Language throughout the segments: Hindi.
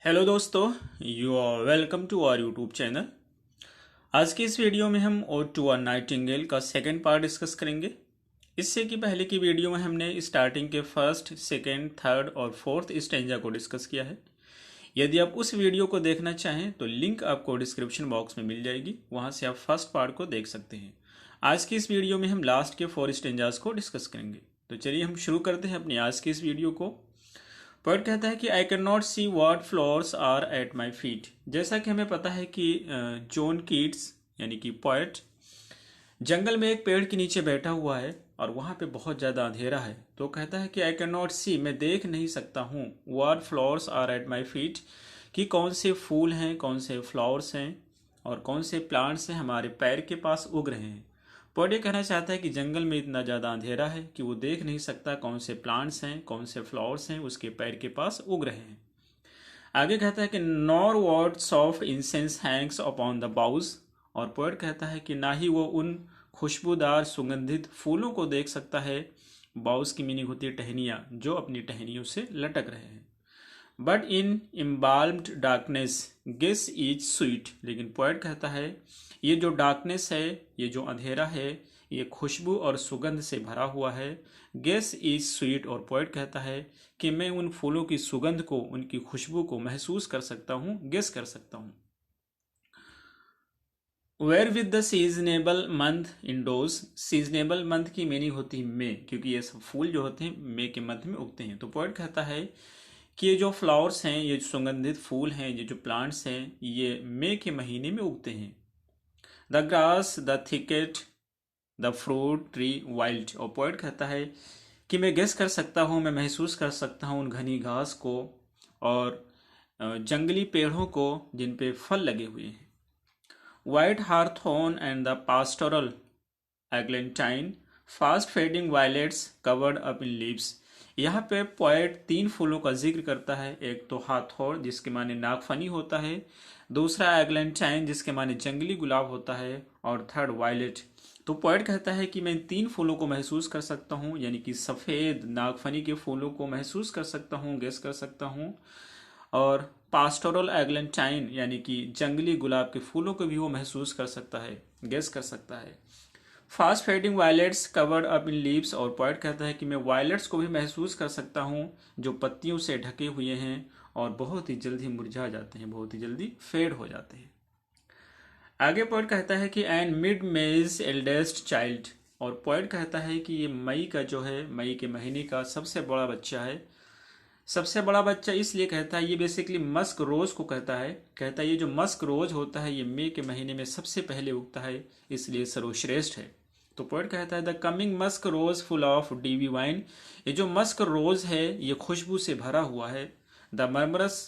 हेलो दोस्तों, you are welcome to our YouTube channel. आज की इस वीडियो में हम ओड टू अ नाइटिंगेल का सेकंड पार्ट डिस्कस करेंगे। इससे कि पहले की वीडियो में हमने स्टार्टिंग के फर्स्ट, सेकंड, थर्ड और फोर्थ स्टेंजा को डिस्कस किया है। यदि आप उस वीडियो को देखना चाहें तो लिंक आपको डिस्क्रिप्शन बॉक्स में मिल जाएगी, वहाँ से आप फर्स्ट पार्ट को देख सकते हैं। आज की इस वीडियो में हम लास्ट के 4 स्टेंजास को डिस्कस करेंगे। तो चलिए हम शुरू करते हैं अपनी आज की इस वीडियो को। पोएट कहता है कि I can not see what flowers are at my feet. जैसा कि हमें पता है कि जॉन कीट्स यानी कि पोएट जंगल में एक पेड़ के नीचे बैठा हुआ है और वहाँ पे बहुत ज़्यादा अंधेरा है। तो कहता है कि आई कैन नॉट सी, मैं देख नहीं सकता हूँ, what flowers are at my feet, कि कौन से फूल हैं, कौन से फ्लावर्स हैं और कौन से प्लांट्स हैं हमारे पैर के पास उग रहे हैं। पोएट ये कहना चाहता है कि जंगल में इतना ज़्यादा अंधेरा है कि वो देख नहीं सकता कौन से प्लांट्स हैं, कौन से फ्लावर्स हैं उसके पैर के पास उग रहे हैं। आगे कहता है कि nor what's of incense hangs upon the boughs. और पोएट कहता है कि ना ही वो उन खुशबूदार सुगंधित फूलों को देख सकता है। बाउज की मीनिंग होती है टहनियाँ, जो अपनी टहनियों से लटक रहे हैं। But in embalmed darkness guess is sweet. लेकिन पोएट कहता है ये जो डार्कनेस है, ये जो अंधेरा है, ये खुशबू और सुगंध से भरा हुआ है। Guess is sweet. और पोएट कहता है कि मैं उन फूलों की सुगंध को, उनकी खुशबू को महसूस कर सकता हूँ, गेस कर सकता हूँ। Where with the seasonable month endows. Seasonable month की मीनिंग होती है मे, क्योंकि ये सब फूल जो होते हैं मे के मंथ में उगते हैं। तो पोएट कहता है कि ये जो फ्लावर्स हैं, ये जो सुगंधित फूल हैं, ये जो प्लांट्स हैं, ये मई के महीने में उगते हैं। The grass the thicket the fruit tree wild. और पोएट कहता है कि मैं गेस कर सकता हूँ, मैं महसूस कर सकता हूँ उन घनी घास को और जंगली पेड़ों को जिन पे फल लगे हुए हैं। वाइट हार्थोन and the pastoral eglantine fast fading violets covered up in leaves. यहाँ पे पोएट 3 फूलों का जिक्र करता है। एक तो हाथौर जिसके माने नागफनी होता है, दूसरा एग्लेंटाइन जिसके माने जंगली गुलाब होता है, और थर्ड वायलेट। तो पोएट कहता है कि मैं इन 3 फूलों को महसूस कर सकता हूँ, यानी कि सफ़ेद नागफनी के फूलों को महसूस कर सकता हूँ, गेस कर सकता हूँ, और पास्टोरल एग्लेंटाइन यानी कि जंगली गुलाब के फूलों को भी वो महसूस कर सकता है, गेस कर सकता है। Fast fading violets covered up in leaves. और पोएट कहता है कि मैं वायलेट्स को भी महसूस कर सकता हूँ जो पत्तियों से ढके हुए हैं और बहुत ही जल्दी मुरझा जाते हैं, बहुत ही जल्दी फेड हो जाते हैं। आगे पोएट कहता है कि एंड मिड मेज एल्डेस्ट चाइल्ड। और पोएट कहता है कि ये मई का जो है, मई के महीने का सबसे बड़ा बच्चा है। सबसे बड़ा बच्चा इसलिए कहता है, ये बेसिकली मस्क रोज को कहता है ये जो मस्क रोज होता है ये मई के महीने में सबसे पहले उगता है, इसलिए सर्वश्रेष्ठ है। तो पोएट कहता है the coming musk rose full of dewy wine. ये जो मस्क रोज है ये खुशबू से भरा हुआ है। The murmurous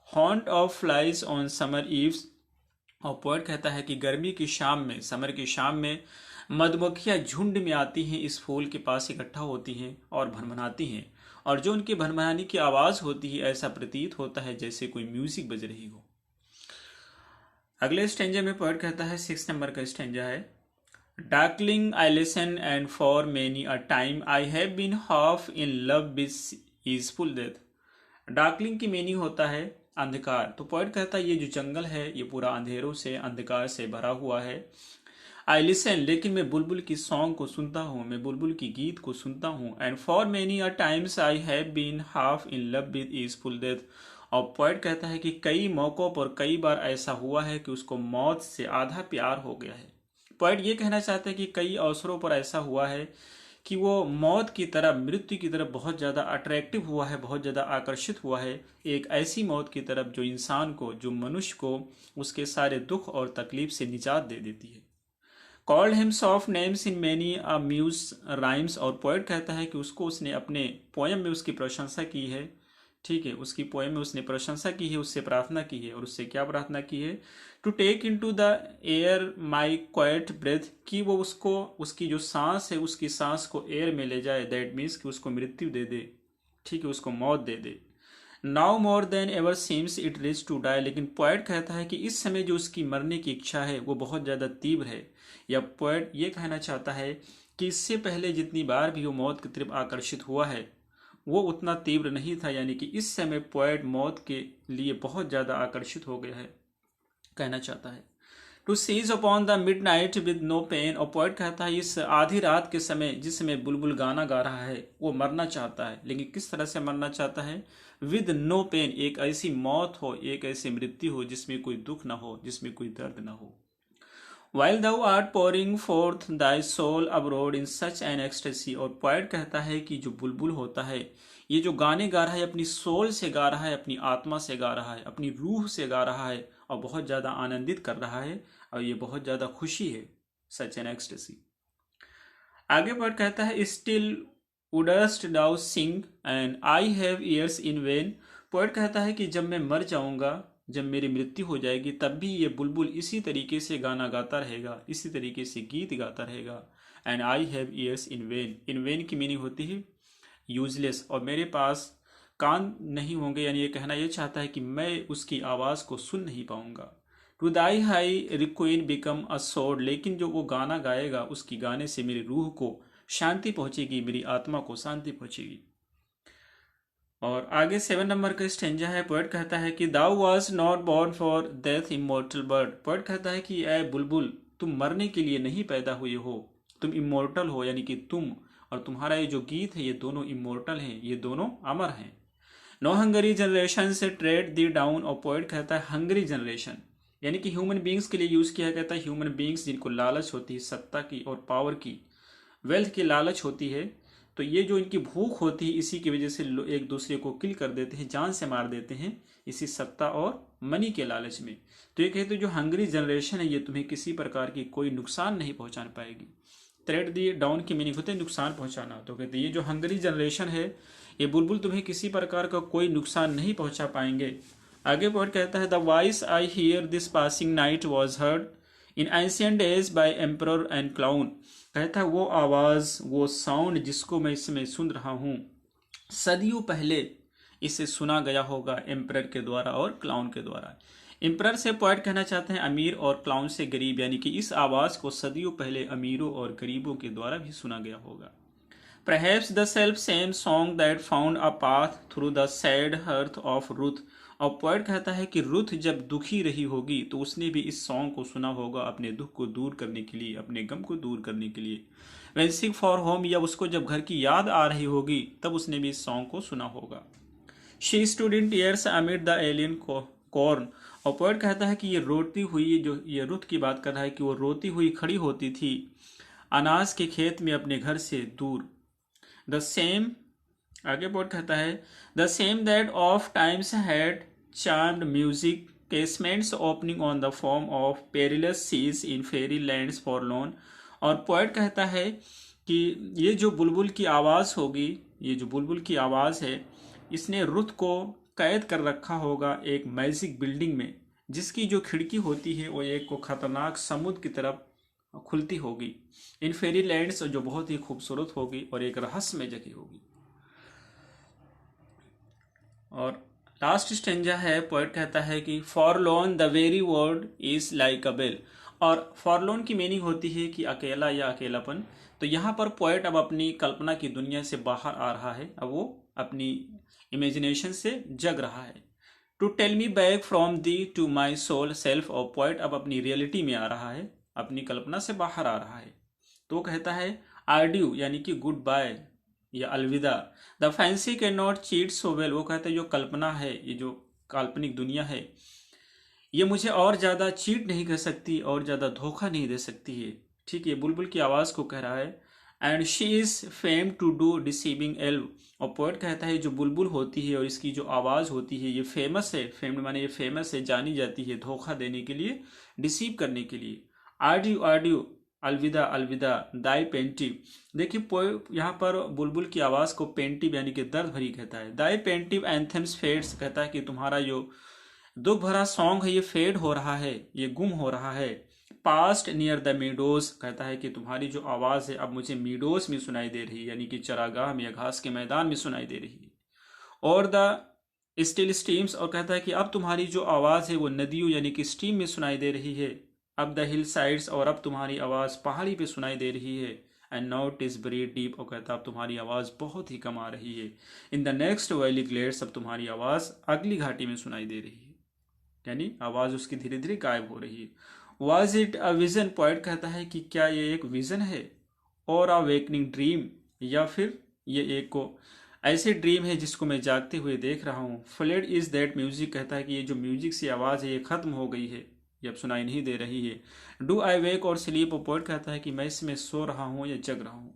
haunt of flies on summer eves. और पोएट कहता है कि गर्मी की शाम में, समर की शाम में मधुमक्खियां झुंड में आती हैं, इस फूल के पास इकट्ठा होती हैं और भनभनाती हैं। और जो उनके भनभनाने की आवाज़ होती है ऐसा प्रतीत होता है जैसे कोई म्यूजिक बज रही हो। अगले स्टेंजा में पोएट कहता है, 6 नंबर का स्टेंजा है, darkling I listen and for many a time I have been half in love with easeful death. Darkling की मीनिंग होता है अंधकार। तो पोएट कहता है ये जो जंगल है ये पूरा अंधेरों से, अंधकार से भरा हुआ है। आई लिसन, लेकिन मैं बुलबुल की सॉन्ग को सुनता हूँ, मैं बुलबुल की गीत को सुनता हूँ। And for many a times I have been half in love with easeful death. और पोएट कहता है कि कई मौक़ों पर कई बार ऐसा हुआ है कि उसको मौत से आधा प्यार हो गया है। पोएट ये कहना चाहता है कि कई अवसरों पर ऐसा हुआ है कि वो मौत की तरफ, मृत्यु की तरफ बहुत ज़्यादा अट्रैक्टिव हुआ है, बहुत ज़्यादा आकर्षित हुआ है। एक ऐसी मौत की तरफ जो इंसान को, जो मनुष्य को उसके सारे दुख और तकलीफ से निजात दे देती है। Called him soft names in many muse rhymes. और पोएट कहता है कि उसको, उसने अपने पोएम में उसकी प्रशंसा की है। ठीक है, उसकी पोएम में उसने प्रशंसा की है, उससे प्रार्थना की है। और उससे क्या प्रार्थना की है? To take into the air my quiet breath, कि वो उसको, उसकी जो सांस है उसकी सांस को एयर में ले जाए। दैट मीन्स कि उसको मृत्यु दे दे, ठीक है, उसको मौत दे दे। Now more than ever seems it rich to die. लेकिन पोएट कहता है कि इस समय जो उसकी मरने की इच्छा है वो बहुत ज़्यादा तीव्र है। या पोएट ये कहना चाहता है कि इससे पहले जितनी बार भी वो मौत की तरफ आकर्षित हुआ है वो उतना तीव्र नहीं था, यानी कि इस समय पोएट मौत के लिए बहुत ज़्यादा आकर्षित हो गया है, कहना चाहता है। To cease upon the midnight with no pain, और पोएट कहता है इस आधी रात के समय जिस समय बुलबुल गाना गा रहा है वो मरना चाहता है, लेकिन किस तरह से मरना चाहता है? विद नो पेन, एक ऐसी मौत हो, एक ऐसी मृत्यु हो जिसमें कोई दुख ना हो, जिसमें कोई दर्द ना हो। While thou art pouring forth thy soul abroad in such an ecstasy, और पोएट कहता है कि जो बुलबुल होता है ये जो गाने गा रहा है अपनी सोल से गा रहा है, अपनी आत्मा से गा रहा है, अपनी रूह से गा रहा है, और बहुत ज़्यादा आनंदित कर रहा है, और ये बहुत ज़्यादा खुशी है, सच एन एक्सटेसी। आगे पोएट कहता है still wouldst thou sing and I have ears in vain, poet कहता है कि जब मैं मर जाऊंगा, जब मेरी मृत्यु हो जाएगी, तब भी ये बुलबुल इसी तरीके से गाना गाता रहेगा, इसी तरीके से गीत गाता रहेगा। And I have ears in when, in when की मीनिंग होती है यूजलेस, और मेरे पास कान नहीं होंगे, यानी ये कहना ये चाहता है कि मैं उसकी आवाज़ को सुन नहीं पाऊंगा। To thy high requiem become a sod, लेकिन जो वो गाना गाएगा उसकी गाने से मेरी रूह को शांति पहुंचेगी, मेरी आत्मा को शांति पहुंचेगी। और आगे 7 नंबर का स्टेंजा है, पोएट कहता है कि thou wast not born for death immortal bird, poet कहता है कि ऐ बुलबुल तुम मरने के लिए नहीं पैदा हुए हो, तुम इमोर्टल हो, यानी कि तुम और तुम्हारा ये जो गीत है ये दोनों इमोर्टल हैं, ये दोनों अमर हैं। नो हंगरी जनरेशन से ट्रेड दी डाउन, और पोएट कहता है हंगरी जनरेशन यानी कि ह्यूमन बींग्स के लिए यूज किया कहता है ह्यूमन बींग्स जिनको लालच होती है सत्ता की और पावर की, वेल्थ की लालच होती है, तो ये जो इनकी भूख होती है इसी की वजह से एक दूसरे को किल कर देते हैं, जान से मार देते हैं, इसी सत्ता और मनी के लालच में। तो ये कहते हैं जो हंगरी जनरेशन है ये तुम्हें किसी प्रकार की कोई नुकसान नहीं पहुंचा पाएगी। थ्रेट दी डाउन की मीनिंग होती है नुकसान पहुंचाना, तो कहते हैं ये जो हंगरी जनरेशन है ये बुलबुल तुम्हें किसी प्रकार का कोई नुकसान नहीं पहुंचा पाएंगे। आगे पोएट कहता है the voice I hear this passing night was heard in ancient days by emperor and clown, कहता है वो आवाज़, वो साउंड जिसको मैं इसमें सुन रहा हूँ सदियों पहले इसे सुना गया होगा एम्परर के द्वारा और क्लाउन के द्वारा। एम्परर से पोएट कहना चाहते हैं अमीर और क्लाउन से गरीब, यानी कि इस आवाज़ को सदियों पहले अमीरों और गरीबों के द्वारा भी सुना गया होगा। Perhaps the self same song that found a path through the sad hearth of Ruth, और पोएट कहता है कि रुथ जब दुखी रही होगी तो उसने भी इस सॉन्ग को सुना होगा अपने दुख को दूर करने के लिए, अपने गम को दूर करने के लिए। When sick for home, या उसको जब घर की याद आ रही होगी तब उसने भी इस सॉन्ग को सुना होगा। She stood in tears amid the alien corn, और पोएट कहता है कि ये रोती हुई, जो ये रुथ की बात कर रहा है कि वो रोती हुई खड़ी होती थी अनाज के खेत में अपने घर से दूर। द सेम, आगे पोएट कहता है the same that oft times had charmed music casements opening on the form of perilous seas in fairy lands forlorn, और पोएट कहता है कि ये जो बुलबुल की आवाज़ होगी, ये जो बुलबुल की आवाज़ है इसने रुथ को कैद कर रखा होगा एक मैजिक बिल्डिंग में, जिसकी जो खिड़की होती है वो एक को खतरनाक समुद्र की तरफ खुलती होगी, इन फेरी लैंड्स जो बहुत ही खूबसूरत होगी और एक रहस्यमय जगह होगी। और लास्ट स्टेंजा है, पोएट कहता है कि forlorn the very word is like a bell, और फॉरलोन की मीनिंग होती है कि अकेला या अकेलापन। तो यहाँ पर पोएट अब अपनी कल्पना की दुनिया से बाहर आ रहा है, अब वो अपनी इमेजिनेशन से जग रहा है। To tell me back from thee to my sole self, और पोएट अब अपनी रियलिटी में आ रहा है, अपनी कल्पना से बाहर आ रहा है। तो कहता है आर्ड्यू यानी कि गुड बाय या अलविदा, the fancy can not cheat so well, वो कहते हैं जो कल्पना है, ये जो काल्पनिक दुनिया है ये मुझे और ज़्यादा चीट नहीं कर सकती और ज़्यादा धोखा नहीं दे सकती है। ठीक है, बुलबुल की आवाज़ को कह रहा है। And she is famed to do deceiving elf, और पोएट कहता है जो बुलबुल होती है और इसकी जो आवाज़ होती है ये फेमस है, फेम माने ये फेमस है, जानी जाती है धोखा देने के लिए, डिसीव करने के लिए। आर्ड्यू आर्ड्यू अलविदा अलविदा दाई पेंटिव, देखिए यहाँ पर बुलबुल की आवाज़ को पेंटिव यानी कि दर्द भरी कहता है। दाई पेंटिव एंथम्स फेड्स, कहता है कि तुम्हारा जो दुख भरा सॉन्ग है ये फेड हो रहा है, ये गुम हो रहा है। पास्ट नियर द मीडोज, कहता है कि तुम्हारी जो आवाज़ है अब मुझे मीडोज में सुनाई दे रही है, यानी कि चरागाह में या घास के मैदान में सुनाई दे रही है। और द स्टिल स्ट्रीम्स, और कहता है कि अब तुम्हारी जो आवाज़ है वो नदियों यानी कि स्ट्रीम में सुनाई दे रही है। अब द हिल साइड्स, और अब तुम्हारी आवाज़ पहाड़ी पे सुनाई दे रही है। And now it is very deep. और कहता अब तुम्हारी आवाज़ बहुत ही कम आ रही है। In the next valley glades, अब तुम्हारी आवाज़ अगली घाटी में सुनाई दे रही है, यानी आवाज़ उसकी धीरे धीरे गायब हो रही है। Was it a vision, poet कहता है कि क्या ये एक विजन है और अ वेकनिंग ड्रीम, या फिर ये एक को ऐसे ड्रीम है जिसको मैं जागते हुए देख रहा हूँ। फ्लेड इज दैट म्यूजिक, कहता है कि ये जो म्यूजिक सी आवाज़ है ये खत्म हो गई है, ये अब सुनाई नहीं दे रही है। डू आई वेक और स्लीप, पोएट कहता है कि मैं इसमें सो रहा हूँ या जग रहा हूँ।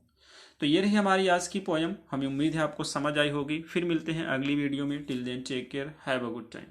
तो ये रही हमारी आज की पोयम। हमें उम्मीद है आपको समझ आई होगी। फिर मिलते हैं अगली वीडियो में। Till then take care, have a good time.